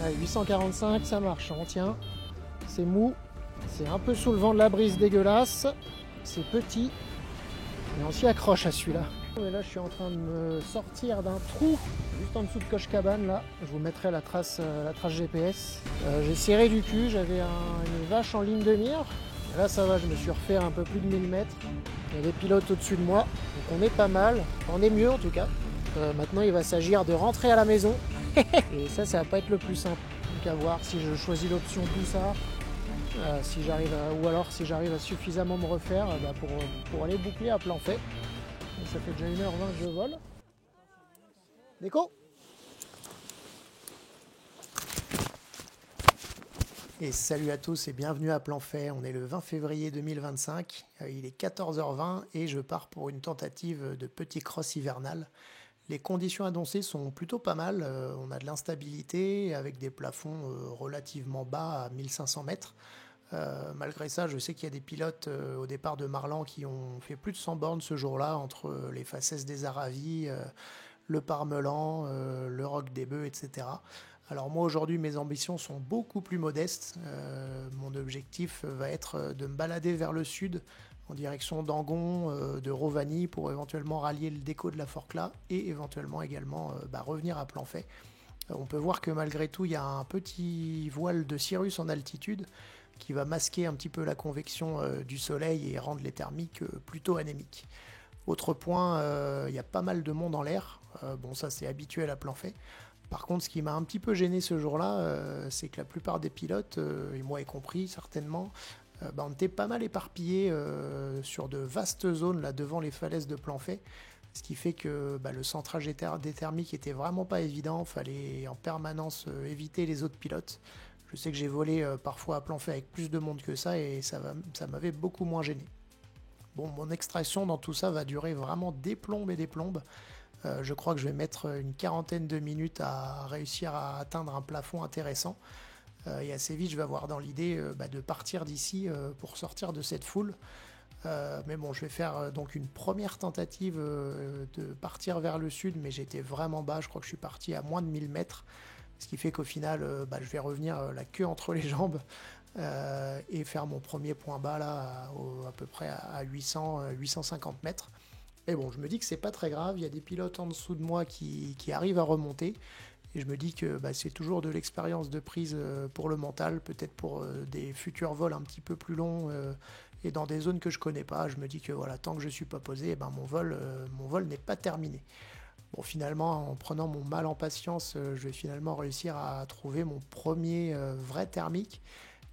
Ouais, 845, ça marche, on tient. C'est mou, c'est un peu sous le vent de la brise dégueulasse, c'est petit, et on s'y accroche à celui-là. Et là, je suis en train de me sortir d'un trou juste en dessous de Coche-Cabane. Là, je vous mettrai la trace GPS. J'ai serré du cul, j'avais une vache en ligne de mire. Et là, ça va, je me suis refait à un peu plus de 1000 mètres. Il y a des pilotes au-dessus de moi, donc on est pas mal. On est mieux en tout cas. Maintenant, il va s'agir de rentrer à la maison. Et ça va pas être le plus simple. Donc à voir si je choisis l'option Poussard. Si j'arrive ou alors si j'arrive à suffisamment me refaire pour aller boucler à plan fait. Donc ça fait déjà 1h20 que je vole. Déco. Et salut à tous et bienvenue à Plan Fait. On est le 20 février 2025, il est 14h20 et je pars pour une tentative de petit cross hivernal. Les conditions annoncées sont plutôt pas mal, on a de l'instabilité avec des plafonds relativement bas à 1500 mètres. Malgré ça, je sais qu'il y a des pilotes au départ de Marlan qui ont fait plus de 100 bornes ce jour-là entre les Faces des Aravis, le Parmelan, le Roc des Bœufs, etc. Alors moi aujourd'hui mes ambitions sont beaucoup plus modestes. Mon objectif va être de me balader vers le sud en direction d'Angon, de Rovani pour éventuellement rallier le déco de la Forclaz et éventuellement également revenir à Plan Fait. On peut voir que malgré tout il y a un petit voile de cirrus en altitude qui va masquer un petit peu la convection du soleil et rendre les thermiques plutôt anémiques. Autre point, il y a pas mal de monde en l'air. Bon, ça c'est habituel à Plan Fait. Par contre, ce qui m'a un petit peu gêné ce jour-là, c'est que la plupart des pilotes, et moi y compris certainement, on était pas mal éparpillés sur de vastes zones là devant les falaises de Plan Fait. Ce qui fait que le centrage des thermiques était vraiment pas évident. Il fallait en permanence éviter les autres pilotes. Je sais que j'ai volé parfois à Plan Fait avec plus de monde que ça et ça m'avait beaucoup moins gêné. Bon, mon extraction dans tout ça va durer vraiment des plombes et des plombes. Je crois que je vais mettre une quarantaine de minutes à réussir à atteindre un plafond intéressant. Et assez vite, je vais avoir dans l'idée de partir d'ici pour sortir de cette foule. Mais bon, je vais faire donc une première tentative de partir vers le sud, mais j'étais vraiment bas. Je crois que je suis parti à moins de 1000 mètres. Ce qui fait qu'au final, je vais revenir la queue entre les jambes et faire mon premier point bas là, à peu près à 850 mètres. Et bon, je me dis que c'est pas très grave, il y a des pilotes en dessous de moi qui arrivent à remonter. Et je me dis que c'est toujours de l'expérience de prise pour le mental, peut-être pour des futurs vols un petit peu plus longs et dans des zones que je connais pas. Je me dis que voilà, tant que je suis pas posé, mon vol n'est pas terminé. Bon, finalement, en prenant mon mal en patience, je vais finalement réussir à trouver mon premier vrai thermique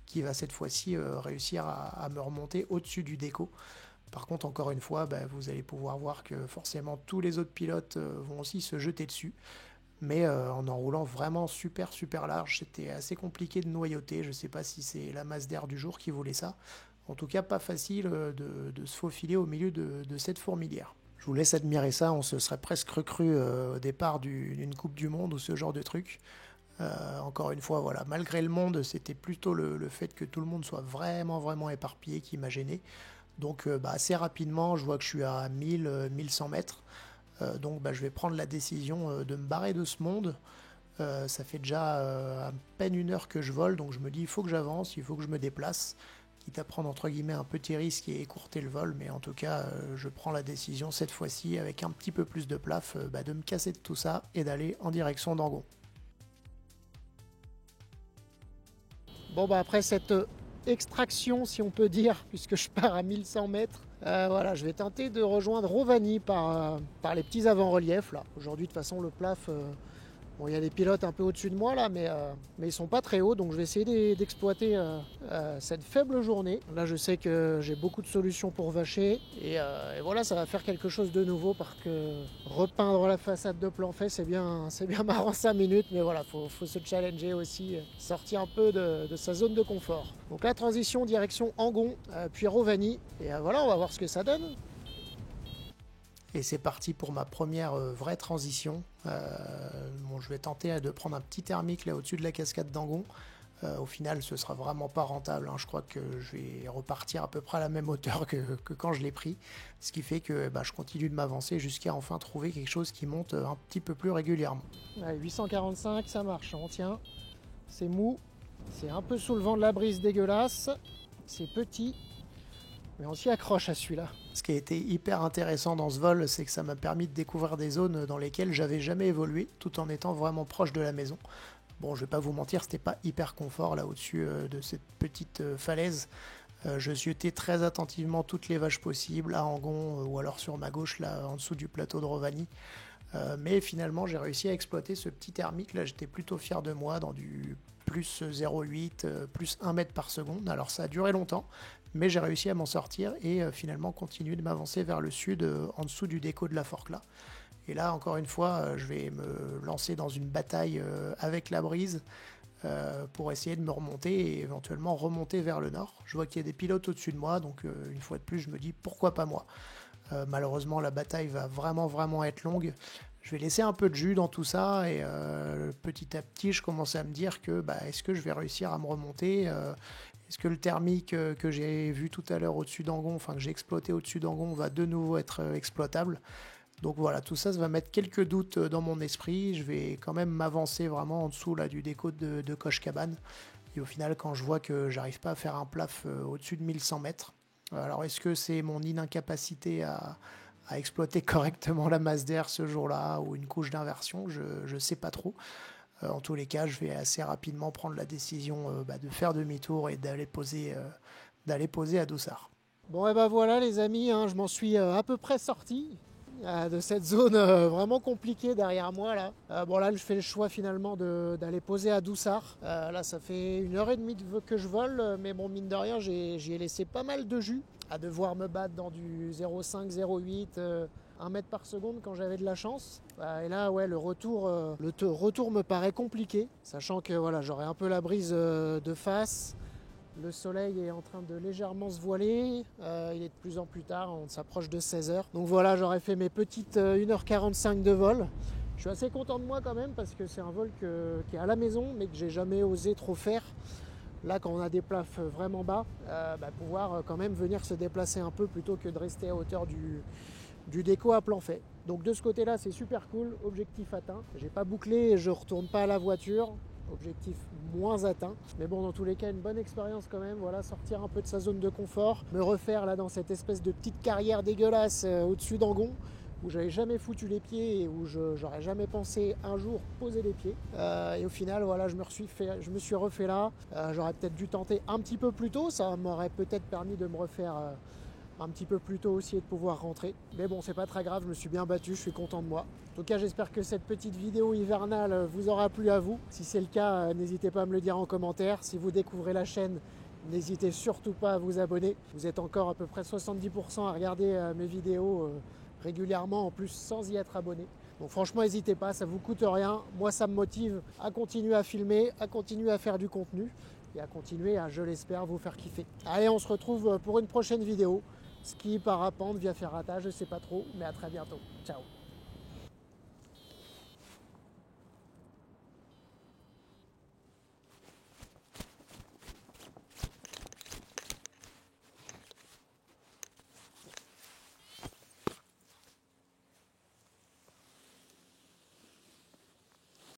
qui va cette fois-ci réussir à me remonter au-dessus du déco. Par contre, encore une fois, vous allez pouvoir voir que forcément tous les autres pilotes vont aussi se jeter dessus. Mais en enroulant vraiment super large, c'était assez compliqué de noyauter. Je ne sais pas si c'est la masse d'air du jour qui voulait ça. En tout cas, pas facile de se faufiler au milieu de cette fourmilière. Je vous laisse admirer ça, on se serait presque recru au départ d'une Coupe du Monde ou ce genre de truc. Encore une fois, voilà, malgré le monde, c'était plutôt le fait que tout le monde soit vraiment éparpillé qui m'a gêné. Donc assez rapidement, je vois que je suis à 1100 mètres. Donc je vais prendre la décision de me barrer de ce monde. Ça fait déjà à peine 1 heure que je vole, donc je me dis il faut que j'avance, il faut que je me déplace. Quitte à prendre entre guillemets un petit risque et écourter le vol, mais en tout cas je prends la décision cette fois-ci avec un petit peu plus de plaf de me casser de tout ça et d'aller en direction d'Angon. Bon après cette extraction si on peut dire, puisque je pars à 1100 mètres, voilà, je vais tenter de rejoindre Rovani par les petits avant-reliefs là. Aujourd'hui de toute façon le plaf, bon, il y a des pilotes un peu au-dessus de moi là, mais ils sont pas très hauts, donc je vais essayer d'exploiter cette faible journée. Là, je sais que j'ai beaucoup de solutions pour vacher, et voilà, ça va faire quelque chose de nouveau, parce que repeindre la façade de Plan Fait, c'est bien marrant 5 minutes, mais voilà, faut se challenger aussi, sortir un peu de sa zone de confort. Donc la transition direction Angon, puis Rovani, et voilà, on va voir ce que ça donne. Et c'est parti pour ma première vraie transition. Je vais tenter de prendre un petit thermique là au-dessus de la cascade d'Angon. Au final, ce sera vraiment pas rentable. Je crois que je vais repartir à peu près à la même hauteur que quand je l'ai pris. Ce qui fait que je continue de m'avancer jusqu'à enfin trouver quelque chose qui monte un petit peu plus régulièrement. Ouais, 845, ça marche, on tient. c'est mou, c'est un peu sous le vent de la brise dégueulasse, c'est petit, mais on s'y accroche à celui-là. Ce qui a été hyper intéressant dans ce vol, c'est que ça m'a permis de découvrir des zones dans lesquelles j'avais jamais évolué, tout en étant vraiment proche de la maison. Bon, je vais pas vous mentir, c'était pas hyper confort là au-dessus de cette petite falaise. Je ziotais très attentivement toutes les vaches possibles, à Angon ou alors sur ma gauche là en dessous du plateau de Rovani. Mais finalement j'ai réussi à exploiter ce petit thermique, là j'étais plutôt fier de moi dans du plus 0,8, plus 1 mètre par seconde. Alors ça a duré longtemps, mais j'ai réussi à m'en sortir et finalement continuer de m'avancer vers le sud en dessous du déco de la forque là. Et là encore une fois je vais me lancer dans une bataille avec la brise pour essayer de me remonter et éventuellement remonter vers le nord. Je vois qu'il y a des pilotes au-dessus de moi, donc une fois de plus je me dis pourquoi pas moi. Malheureusement la bataille va vraiment être longue. Je vais laisser un peu de jus dans tout ça et petit à petit je commence à me dire que est-ce que je vais réussir à me remonter, est-ce que le thermique que j'ai vu tout à l'heure au-dessus d'Angon, enfin que j'ai exploité au-dessus d'Angon, va de nouveau être exploitable. Donc voilà, tout ça, ça va mettre quelques doutes dans mon esprit. Je vais quand même m'avancer vraiment en dessous là, du déco de Coche-Cabane. Et au final, quand je vois que j'arrive pas à faire un plaf au-dessus de 1100 mètres, alors est-ce que c'est mon incapacité à exploiter correctement la masse d'air ce jour-là ou une couche d'inversion, je ne sais pas trop. En tous les cas, je vais assez rapidement prendre la décision de faire demi-tour et d'aller poser à Doussard. Bon et voilà les amis, hein, je m'en suis à peu près sorti de cette zone vraiment compliquée derrière moi là. Là je fais le choix finalement d'aller poser à Doussard. Là ça fait 1h30 que je vole, mais bon mine de rien j'y ai laissé pas mal de jus à devoir me battre dans du 0,5, 0,8, 1 mètre par seconde quand j'avais de la chance. Et là ouais le retour me paraît compliqué, sachant que voilà j'aurai un peu la brise de face. Le soleil est en train de légèrement se voiler, il est de plus en plus tard, on s'approche de 16h. Donc voilà, j'aurais fait mes petites 1h45 de vol. Je suis assez content de moi quand même parce que c'est un vol qui est à la maison mais que j'ai jamais osé trop faire. Là quand on a des plafs vraiment bas, pouvoir quand même venir se déplacer un peu plutôt que de rester à hauteur du déco à plan fait. Donc de ce côté là c'est super cool, objectif atteint. J'ai pas bouclé, je retourne pas à la voiture. Objectif moins atteint, mais bon dans tous les cas une bonne expérience quand même, voilà, sortir un peu de sa zone de confort, me refaire là dans cette espèce de petite carrière dégueulasse au-dessus d'Angon où j'avais jamais foutu les pieds et où j'aurais jamais pensé un jour poser les pieds, et au final voilà je me suis refait là. J'aurais peut-être dû tenter un petit peu plus tôt, ça m'aurait peut-être permis de me refaire un petit peu plus tôt aussi et de pouvoir rentrer. Mais bon, c'est pas très grave, je me suis bien battu, je suis content de moi. En tout cas, j'espère que cette petite vidéo hivernale vous aura plu à vous. Si c'est le cas, n'hésitez pas à me le dire en commentaire. Si vous découvrez la chaîne, n'hésitez surtout pas à vous abonner. Vous êtes encore à peu près 70% à regarder mes vidéos régulièrement, en plus sans y être abonné. Donc franchement, n'hésitez pas, ça vous coûte rien. Moi, ça me motive à continuer à filmer, à continuer à faire du contenu et à continuer à, je l'espère, vous faire kiffer. Allez, on se retrouve pour une prochaine vidéo. Ski, parapente, via ferrata, je sais pas trop, mais à très bientôt. Ciao.